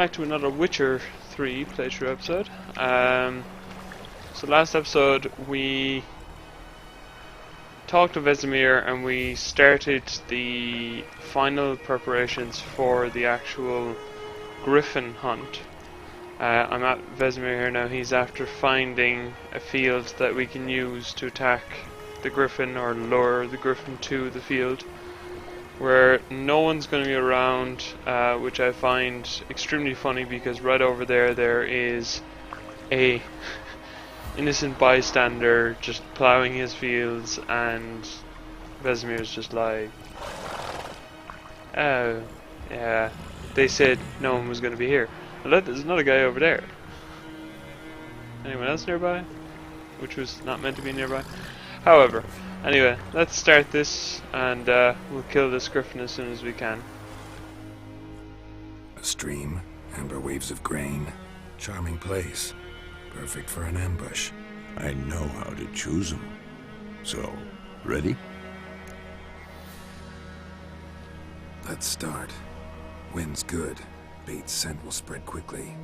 back to another Witcher 3 playthrough episode. So last episode we talked to Vesemir and we started the final preparations for the actual Griffin hunt. I'm at Vesemir here now. He's after finding a field that we can use to attack the Griffin or lure the Griffin to the field where no one's going to be around, which I find extremely funny because right over there is a innocent bystander just ploughing his fields and Vesemir's just like, oh yeah, they said no one was going to be here. Well, there's another guy over there. Anyone else nearby? Which was not meant to be nearby. However, anyway, let's start this and we'll kill this Griffin as soon as we can. A stream, amber waves of grain, charming place, perfect for an ambush. I know how to choose them. So, ready? Let's start. Wind's good. Bait's scent will spread quickly.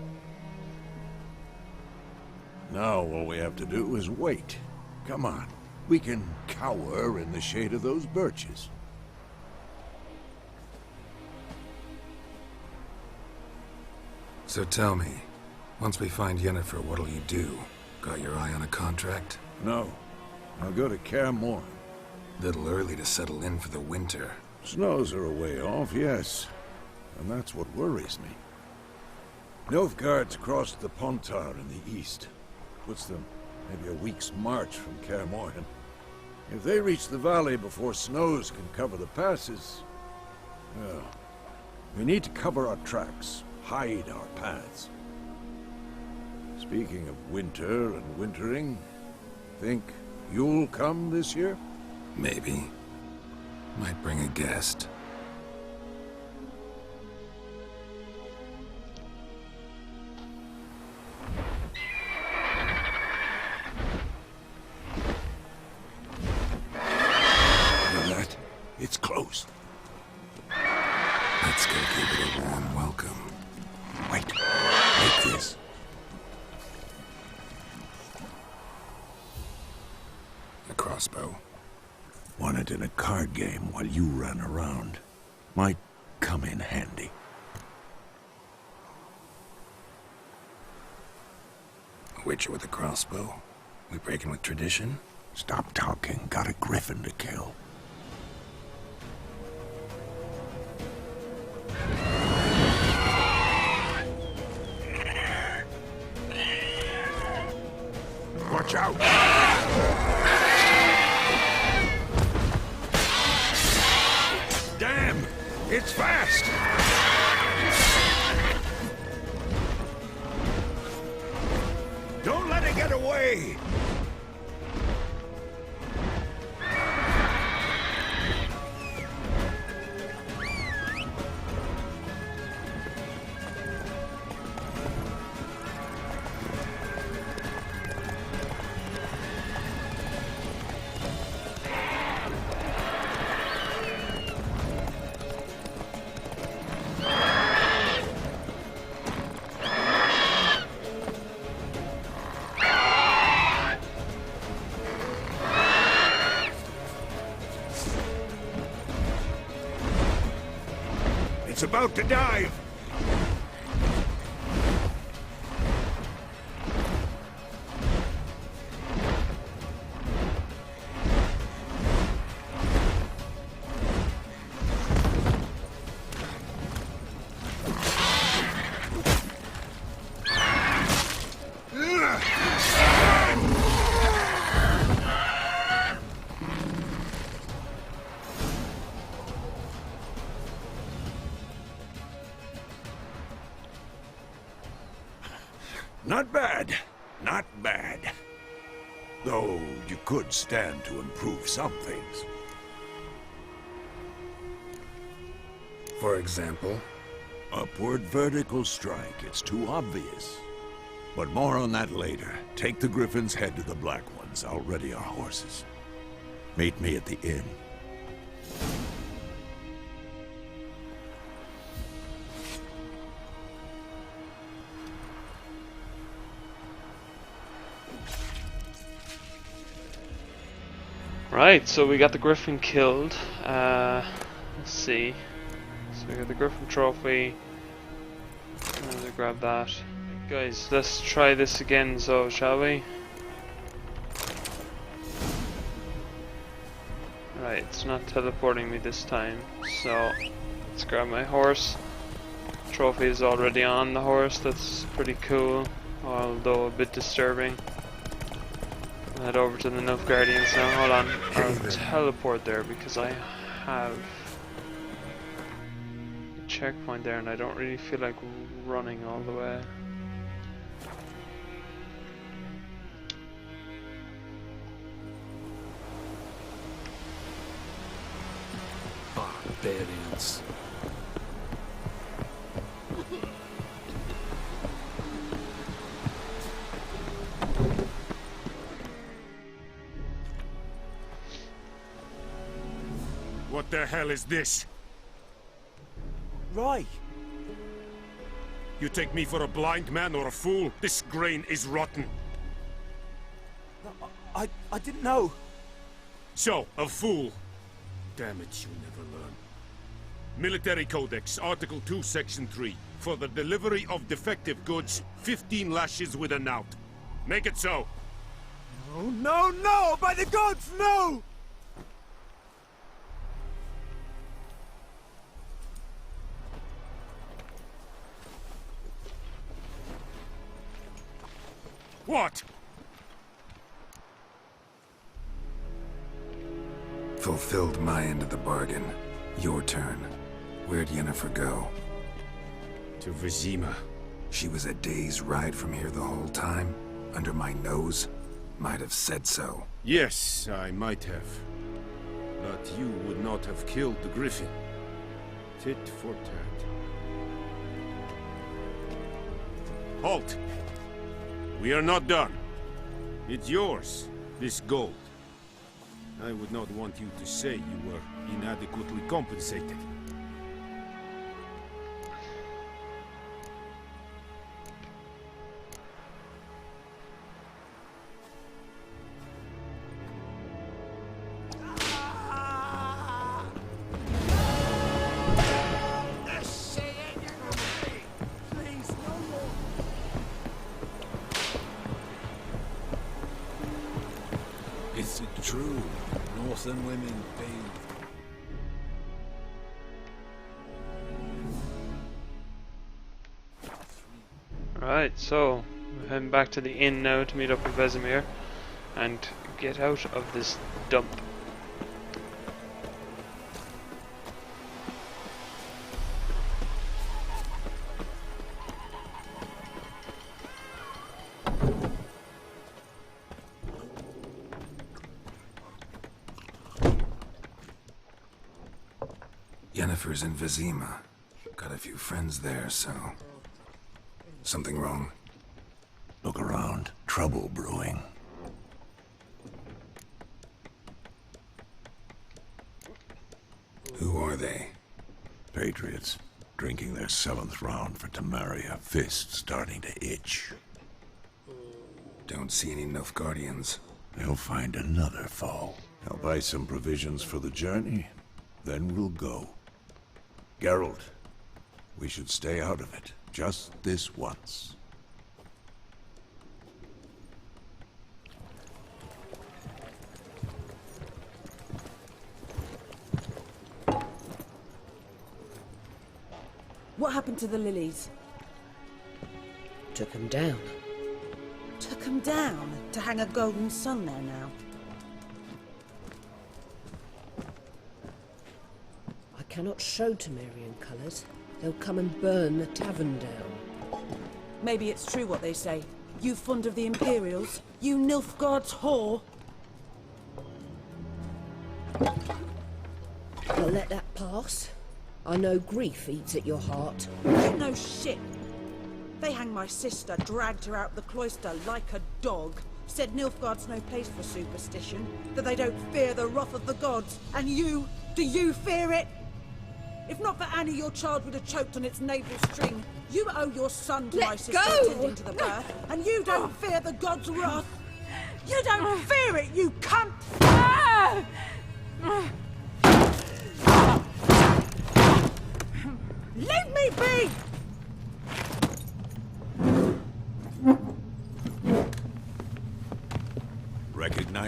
Now all we have to do is wait. Come on. We can cower in the shade of those birches. So tell me, once we find Yennefer, what'll you do? Got your eye on a contract? No. I'll go to Kaer Morhen. Little early to settle in for the winter. Snows are a way off, yes. And that's what worries me. Nilfgaard's crossed the Pontar in the east. Puts them maybe a week's march from Kaer Morhen. If they reach the valley before snows can cover the passes, well, we need to cover our tracks, hide our paths. Speaking of winter and wintering, think you'll come this year? Maybe. Might bring a guest. It's close. Let's go give it a warm welcome. Wait. Like this. A crossbow. Won it in a card game while you ran around. Might come in handy. A witcher with a crossbow? We breaking with tradition? Stop talking. Got a griffin to kill. Watch out! Damn! It's fast! Don't let it get away! It's about to dive! Not bad. Not bad. Though you could stand to improve some things. For example? Upward vertical strike. It's too obvious. But more on that later. Take the Griffin's head to the Black Ones. I'll ready our horses. Meet me at the inn. Right, so we got the griffin killed. Let's see. So we got the griffin trophy. I'm gonna grab that. Guys, let's try this again, so shall we? Right, it's not teleporting me this time, so let's grab my horse. Trophy is already on the horse, that's pretty cool, although a bit disturbing. I'll head over to the Nilfgaardians now. Hold on, I'll teleport there because I have a checkpoint there and I don't really feel like running all the way. Barbarians. What the hell is this? Right. You take me for a blind man or a fool? This grain is rotten. I didn't know. So, a fool. Damn it, you never learn. Military Codex, Article 2, Section 3. For the delivery of defective goods, 15 lashes with a knout. Make it so. Oh, no, no! By the gods, no! What? Fulfilled my end of the bargain. Your turn. Where'd Yennefer go? To Vizima. She was a day's ride from here the whole time? Under my nose? Might have said so. Yes, I might have. But you would not have killed the griffin. Tit for tat. Halt! We are not done. It's yours, this gold. I would not want you to say you were inadequately compensated. Is it true? Northern women bathe. Right, so we're heading back to the inn now to meet up with Vesemir and get out of this dump. Yennefer's in Vizima. Got a few friends there, so... Something wrong? Look around. Trouble brewing. Who are they? Patriots. Drinking their 7th round for Temeria. Fist starting to itch. Don't see any Nilfgaardians. They'll find another foe. I'll buy some provisions for the journey. Then we'll go. Geralt, we should stay out of it. Just this once. What happened to the lilies? Took him down. Took 'em down to hang a golden sun there now. I cannot show Temerian colours. They'll come and burn the tavern down. Maybe it's true what they say. You fond of the Imperials? You Nilfgaard's whore? I'll let that pass. I know grief eats at your heart. You know shit. They hanged my sister, dragged her out the cloister like a dog. Said Nilfgaard's no place for superstition, that they don't fear the wrath of the gods. And you, do you fear it? If not for Annie, your child would have choked on its navel string. You owe your son to my sister attending to the birth, and you don't fear the gods' wrath. You don't fear it, you cunt!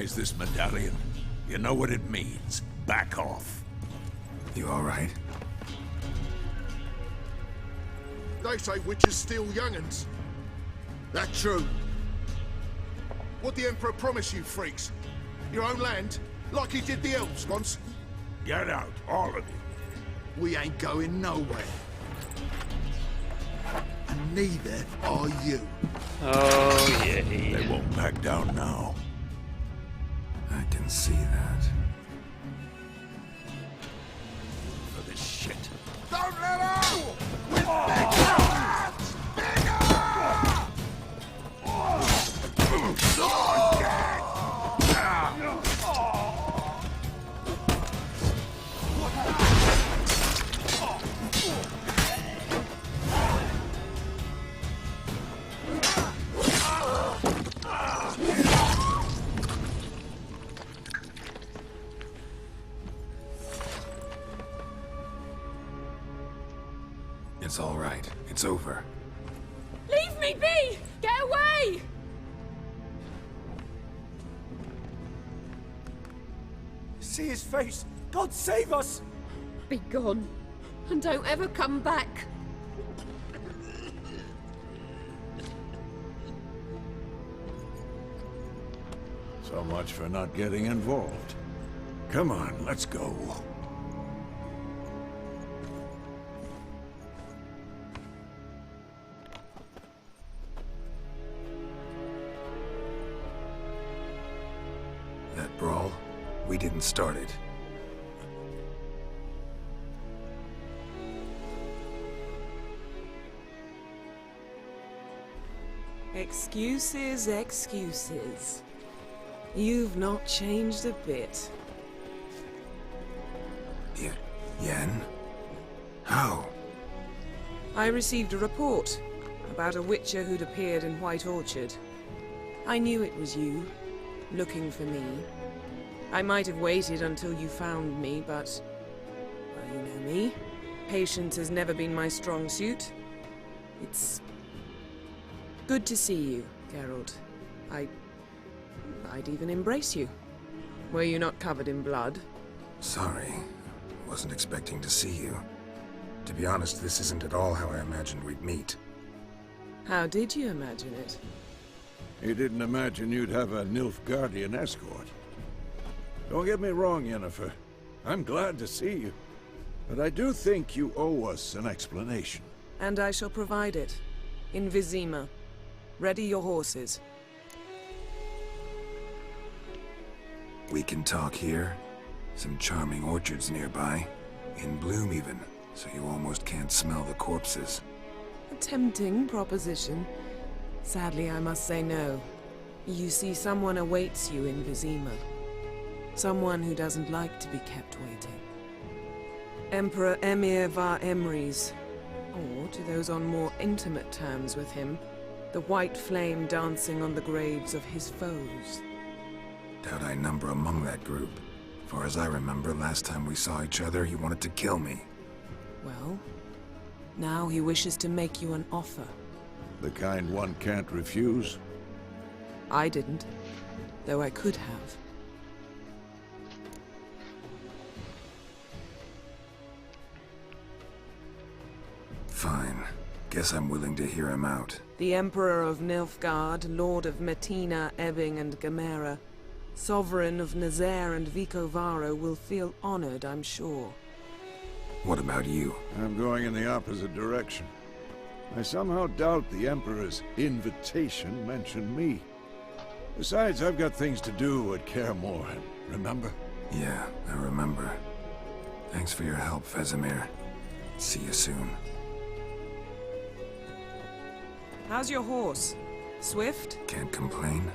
recognize this medallion? You know what it means. Back off. You alright? They say witches steal young'uns. That true? What the Emperor promise you, freaks? Your own land? Like he did the elves once? Get out, all of you. We ain't going nowhere. And neither are you. Oh, yeah. They won't back down now. I can see that. For this shit. Don't let her! It's all right. It's over. Leave me be! Get away! See his face! God save us! Be gone, and don't ever come back. So much for not getting involved. Come on, let's go. That brawl, we didn't start it. Excuses, excuses. You've not changed a bit. Yen? How? I received a report about a witcher who'd appeared in White Orchard. I knew it was you, looking for me. I might have waited until you found me, but... well, you know me. Patience has never been my strong suit. It's... good to see you, Geralt. I'd even embrace you. Were you not covered in blood? Sorry. Wasn't expecting to see you. To be honest, this isn't at all how I imagined we'd meet. How did you imagine it? You didn't imagine you'd have a Nilfgaardian escort. Don't get me wrong, Yennefer. I'm glad to see you. But I do think you owe us an explanation. And I shall provide it. In Vizima. Ready your horses. We can talk here. Some charming orchards nearby. In bloom even, so you almost can't smell the corpses. A tempting proposition. Sadly, I must say no. You see, someone awaits you in Vizima. Someone who doesn't like to be kept waiting. Emperor Emir var Emreis. Or, to those on more intimate terms with him, the white flame dancing on the graves of his foes. Doubt I number among that group. Far as I remember, last time we saw each other, he wanted to kill me. Well, now he wishes to make you an offer. The kind one can't refuse? I didn't, though I could have. Fine. Guess I'm willing to hear him out. The Emperor of Nilfgaard, Lord of Metina, Ebbing and Gamera, Sovereign of Nazaire and Vicovaro will feel honored, I'm sure. What about you? I'm going in the opposite direction. I somehow doubt the Emperor's invitation mentioned me. Besides, I've got things to do at Kaer Morhen, remember? Yeah, I remember. Thanks for your help, Vesemir. See you soon. How's your horse? Swift? Can't complain.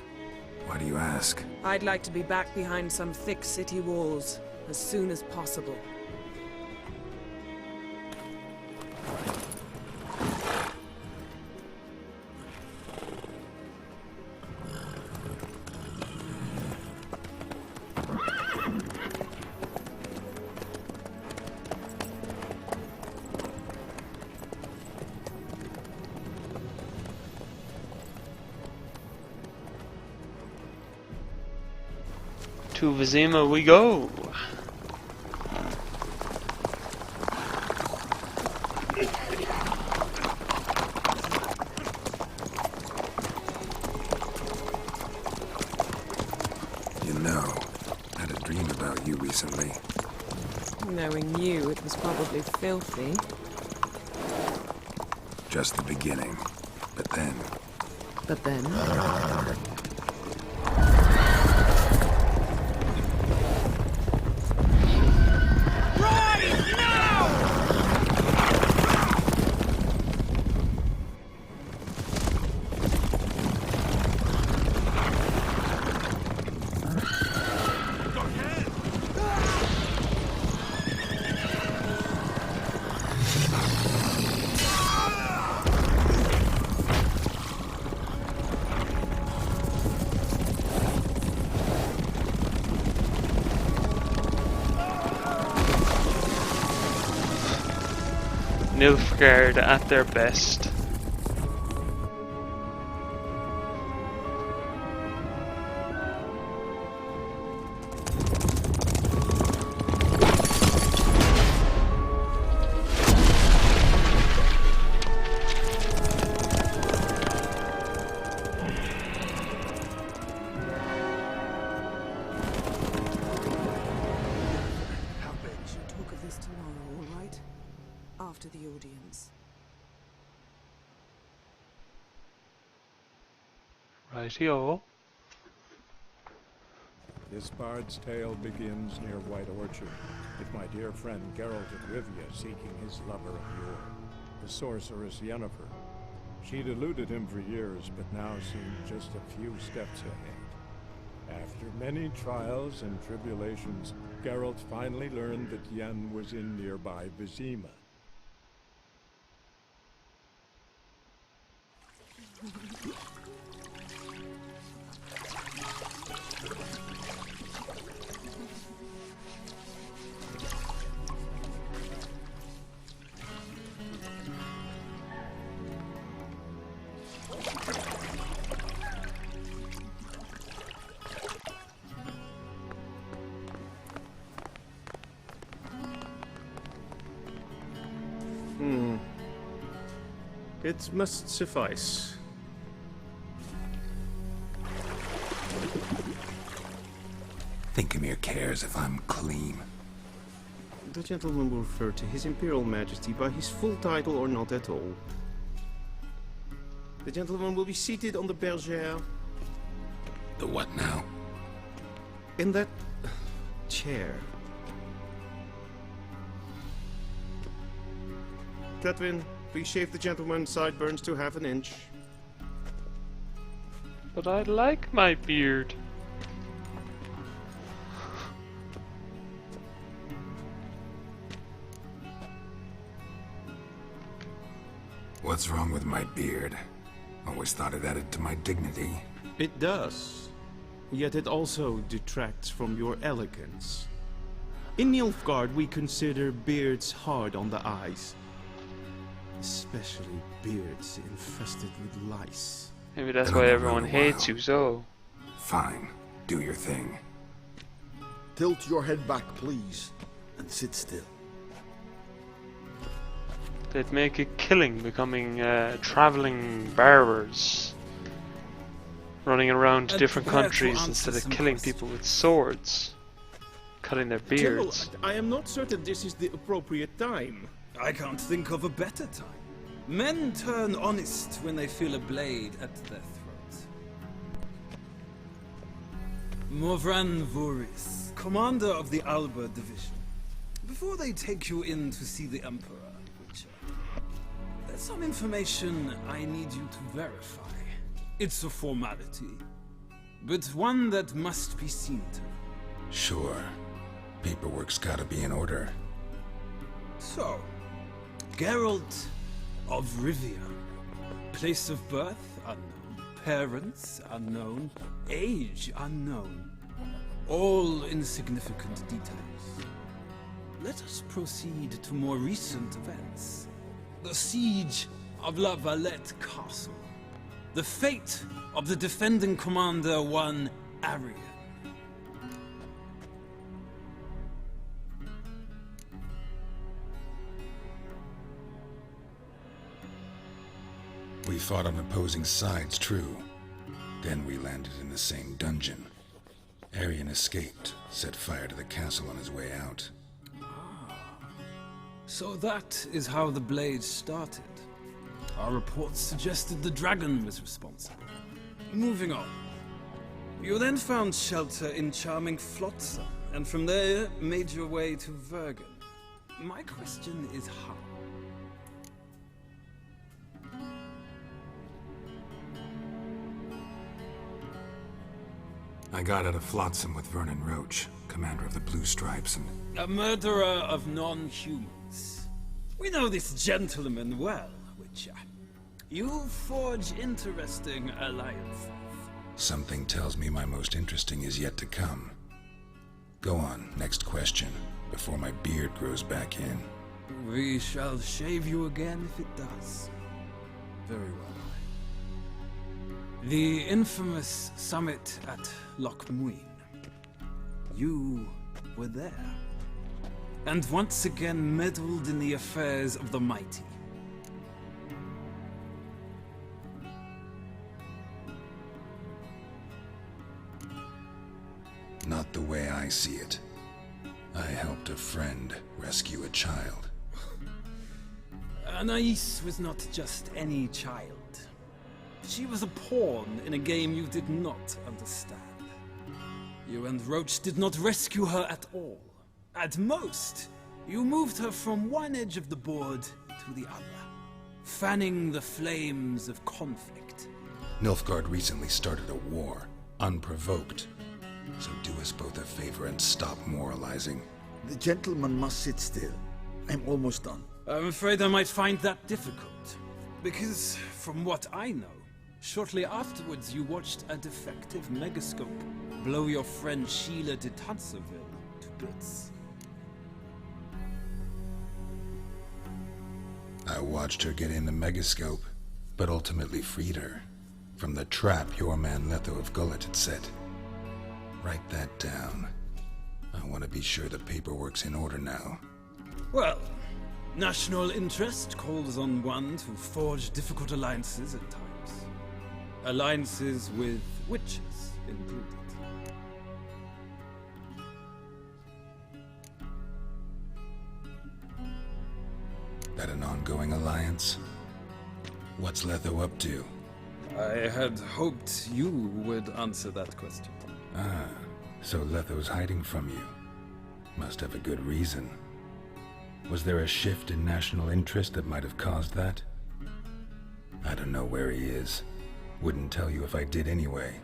Why do you ask? I'd like to be back behind some thick city walls as soon as possible. To Vizima we go. You know, I had a dream about you recently. Knowing you, it was probably filthy. Just the beginning. But then... But then? Nilfgaard at their best. Talk of this tomorrow, all right? After the audience. Rightio. This bard's tale begins near White Orchard, with my dear friend Geralt of Rivia seeking his lover of yore, the sorceress Yennefer. She'd eluded him for years, but now seemed just a few steps ahead. After many trials and tribulations, Geralt finally learned that Yen was in nearby Vizima. It must suffice. Thinkamere cares if I'm clean. The gentleman will refer to His Imperial Majesty by his full title or not at all. The gentleman will be seated on the bergère. The what now? In that chair. Catwin, please shave the gentleman's sideburns to half an inch. But I like my beard. What's wrong with my beard? Always thought it added to my dignity. It does. Yet it also detracts from your elegance. In Nilfgaard, we consider beards hard on the eyes. Especially beards infested with lice. Maybe that's why everyone hates you so. Fine. Do your thing. Tilt your head back, please, and sit still. They'd make a killing becoming traveling barbers. Running around to different countries instead of killing people with swords. Cutting their beards. General, I am not certain this is the appropriate time. I can't think of a better time. Men turn honest when they feel a blade at their throat. Morvran Voorhis, commander of the Alba Division. Before they take you in to see the Emperor, Witcher, there's some information I need you to verify. It's a formality, but one that must be seen to. Sure. Paperwork's gotta be in order. So, Geralt of Rivia. Place of birth unknown. Parents unknown. Age unknown. All insignificant details. Let us proceed to more recent events. The siege of La Valette Castle. The fate of the defending commander, one Arian. We fought on opposing sides, true. Then we landed in the same dungeon. Arian escaped, set fire to the castle on his way out. So that is how the Blade started. Our reports suggested the dragon was responsible. Moving on. You then found shelter in charming Flotsam, and from there made your way to Vergen. My question is how? I got out of Flotsam with Vernon Roach, commander of the Blue Stripes, and... A murderer of non-humans. We know this gentleman well, Witcher. You forge interesting alliances. Something tells me my most interesting is yet to come. Go on, next question, before my beard grows back in. We shall shave you again if it does. Very well. The infamous summit at Loch Muin. You were there. And once again meddled in the affairs of the mighty. Not the way I see it. I helped a friend rescue a child. Anais was not just any child. She was a pawn in a game you did not understand. You and Roach did not rescue her at all. At most, you moved her from one edge of the board to the other, fanning the flames of conflict. Nilfgaard recently started a war, unprovoked. So do us both a favor and stop moralizing. The gentleman must sit still. I'm almost done. I'm afraid I might find that difficult. Because, from what I know, shortly afterwards you watched a defective megascope blow your friend Sheila de Tanserville to bits. I watched her get in the megascope, but ultimately freed her from the trap your man Letho of Gullet had set. Write that down. I want to be sure the paperwork's in order now. Well, national interest calls on one to forge difficult alliances at times. Alliances with witches included. That an ongoing alliance? What's Letho up to? I had hoped you would answer that question. Ah, so Letho's hiding from you. Must have a good reason. Was there a shift in national interest that might have caused that? I don't know where he is. Wouldn't tell you if I did anyway.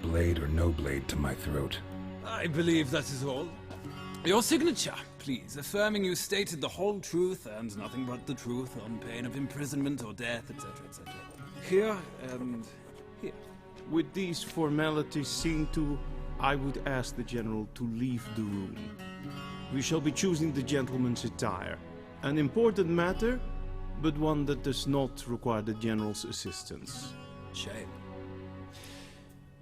Blade or no blade to my throat. I believe that is all. Your signature, please, affirming you stated the whole truth and nothing but the truth on pain of imprisonment or death, etc., etc. Here and here. With these formalities seen to, I would ask the General to leave the room. We shall be choosing the gentleman's attire. An important matter, but one that does not require the General's assistance. Shame.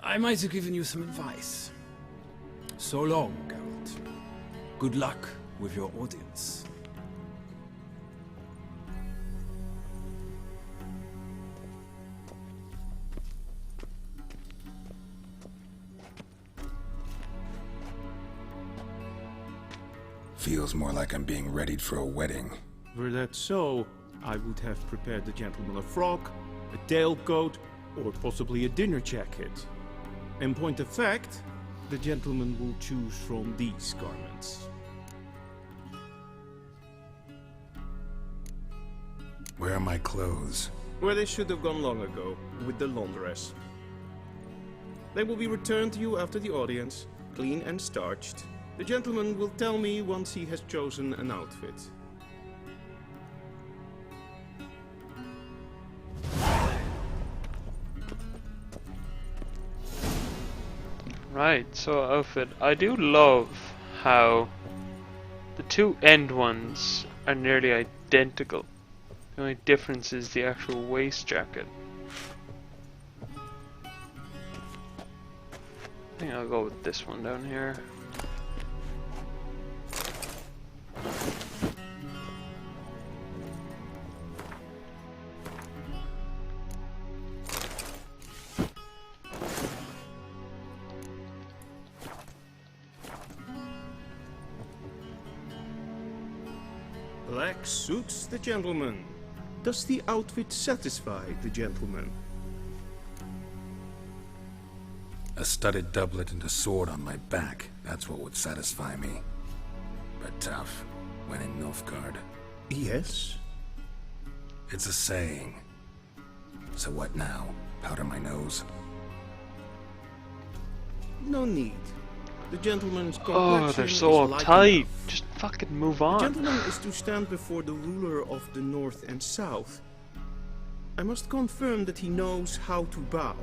I might have given you some advice. So long, Geralt. Good luck with your audience. Feels more like I'm being readied for a wedding. Were that so, I would have prepared the gentleman a frock, a tailcoat, or possibly a dinner jacket. In point of fact, the gentleman will choose from these garments. Where are my clothes? Where they should have gone long ago, with the laundress. They will be returned to you after the audience, clean and starched. The gentleman will tell me once he has chosen an outfit. Right, so outfit. I do love how the two end ones are nearly identical. The only difference is the actual waist jacket. I think I'll go with this one down here. Black suits the gentleman. Does the outfit satisfy the gentleman? A studded doublet and a sword on my back, that's what would satisfy me. But tough, when in Nilfgaard. Yes? It's a saying. So what now? Powder my nose? No need. The gentleman's complexion Oh, they're is so light uptight. enough. Just fucking move The on. gentleman is to stand before the ruler of the North and South. I must confirm that he knows how to bow.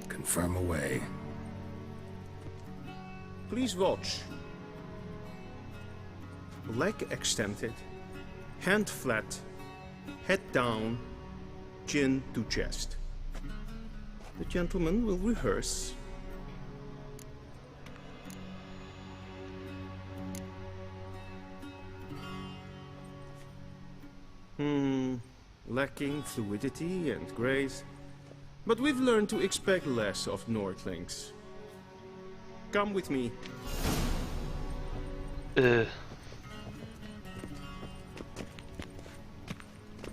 Confirm away. Please watch. Leg extended, hand flat, head down, chin to chest. The gentleman will rehearse. Lacking fluidity and grace. But we've learned to expect less of Nordlings. Come with me. Ugh.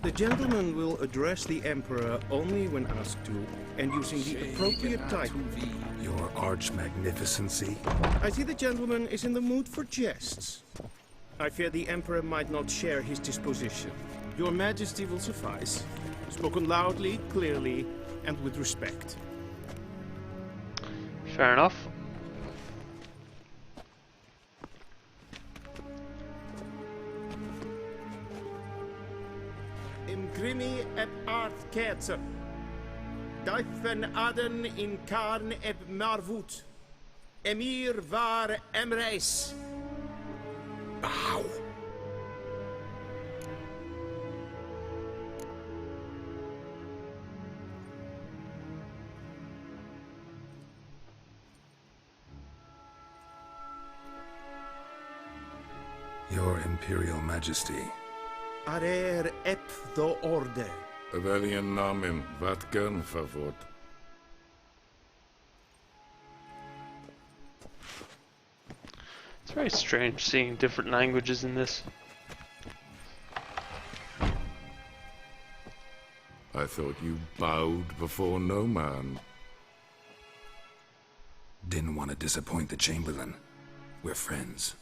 The gentleman will address the Emperor only when asked to, and using the appropriate title. Your arch-magnificency? I see the gentleman is in the mood for jests. I fear the Emperor might not share his disposition. Your Majesty will suffice. Spoken loudly, clearly, and with respect. Fair enough. Imgrimi eb art ketzer. Daifen aden in karn eb marvut. Emir var emreis. Bow. Your Imperial Majesty. Arer ep do orde. Welchen Namen wat gern verwort? It's very strange seeing different languages in this. I thought you bowed before no man. Didn't want to disappoint the Chamberlain. We're friends.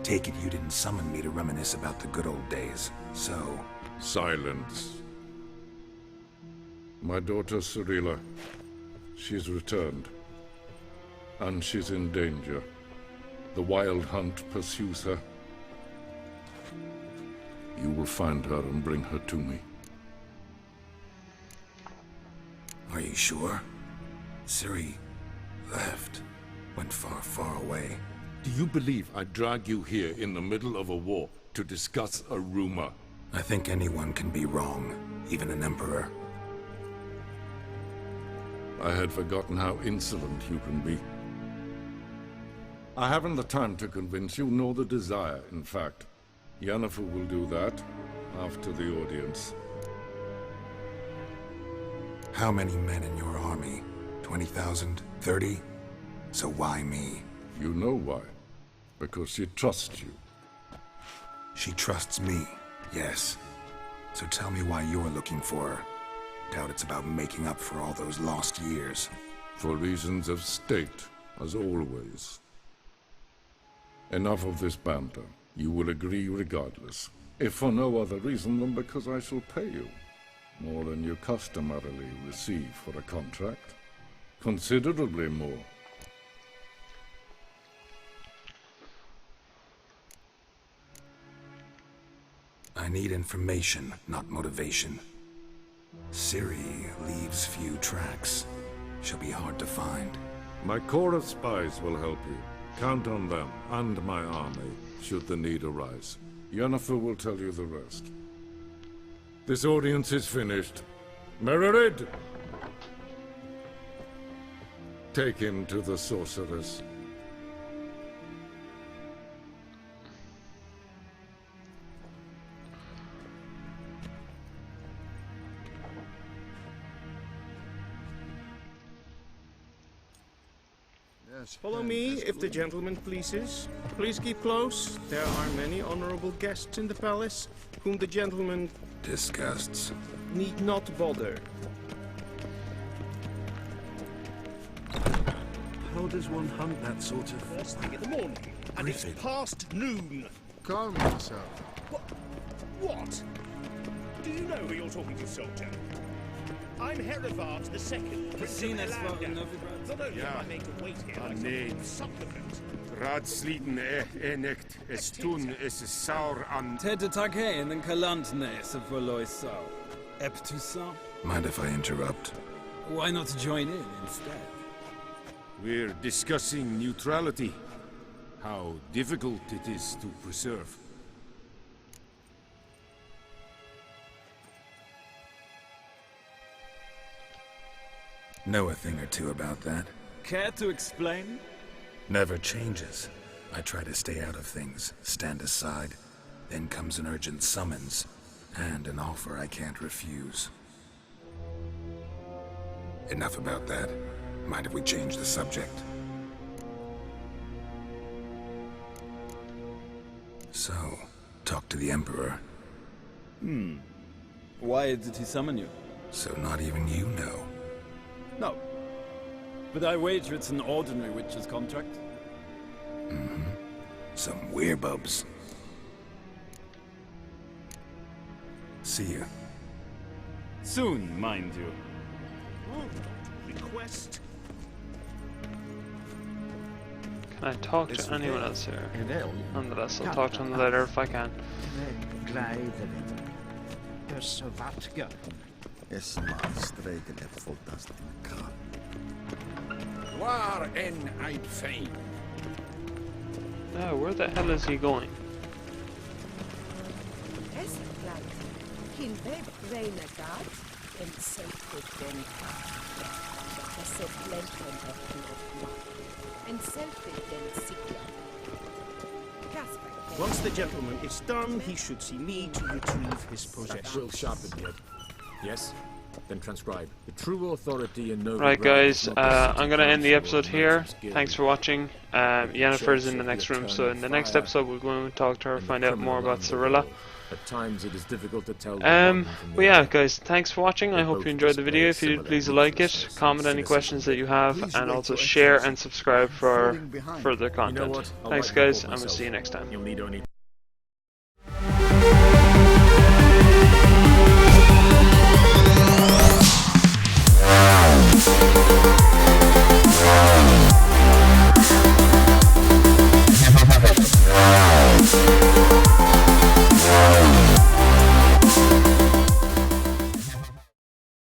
Take it you didn't summon me to reminisce about the good old days, so... Silence. My daughter Cirilla, she's returned. And she's in danger. The Wild Hunt pursues her. You will find her and bring her to me. Are you sure? Ciri left. Went far, far away. Do you believe I'd drag you here in the middle of a war to discuss a rumor? I think anyone can be wrong, even an emperor. I had forgotten how insolent you can be. I haven't the time to convince you, nor the desire, in fact. Yennefer will do that after the audience. How many men in your army? 20,000? 30? So why me? You know why. Because she trusts you. She trusts me, yes. So tell me why you're looking for her. Doubt it's about making up for all those lost years. For reasons of state, as always. Enough of this banter. You will agree regardless. If for no other reason than because I shall pay you. More than you customarily receive for a contract. Considerably more. I need information, not motivation. Ciri leaves few tracks. She'll be hard to find. My corps of spies will help you. Count on them, and my army, should the need arise. Yennefer will tell you the rest. This audience is finished. Mererid! Take him to the sorceress. Follow me, if the gentleman pleases. Please keep close. There are many honorable guests in the palace, whom the gentleman Disgusts. need not bother. How does one hunt that sort of... First thing in the morning, and it's past noon. Calm yourself. What? Do you know who you're talking to, soldier? I'm Herivard II, Prince of Elanda. Not only am I made to wait here like some supplement. Radsliten nicht, es tun, es ist saur an... Tedetake in den Kalantnes of Voloisau. Eptusa? Mind if I interrupt? Why not join in instead? We're discussing neutrality. How difficult it is to preserve. Know a thing or two about that? Care to explain? Never changes. I try to stay out of things, stand aside. Then comes an urgent summons, and an offer I can't refuse. Enough about that. Mind if we change the subject? So, talk to the Emperor. Why did he summon you? So not even you know. No. But I wager it's an ordinary witch's contract. Mm-hmm. Some werebubs. See ya. Soon, mind you. Request. Can I talk to anyone else here? Nonetheless, I'll talk to them later if I can. Waar en I'd fain. Oh, where the hell is he going? Once the gentleman is done, he should see me to retrieve his possessions. Will sharpen yet. Yes? Then transcribe. The true authority and no... Right guys, I'm gonna end the episode here. Thanks for watching. Yennefer's in the next room, so in the next episode we'll go and talk to her, find out more about Cirilla. At times it is difficult to tell. But yeah guys, thanks for watching. I hope you enjoyed the video. If you did, please like it, comment any questions that you have, and also share and subscribe for further content. Thanks guys, and we'll see you next time. You'll need only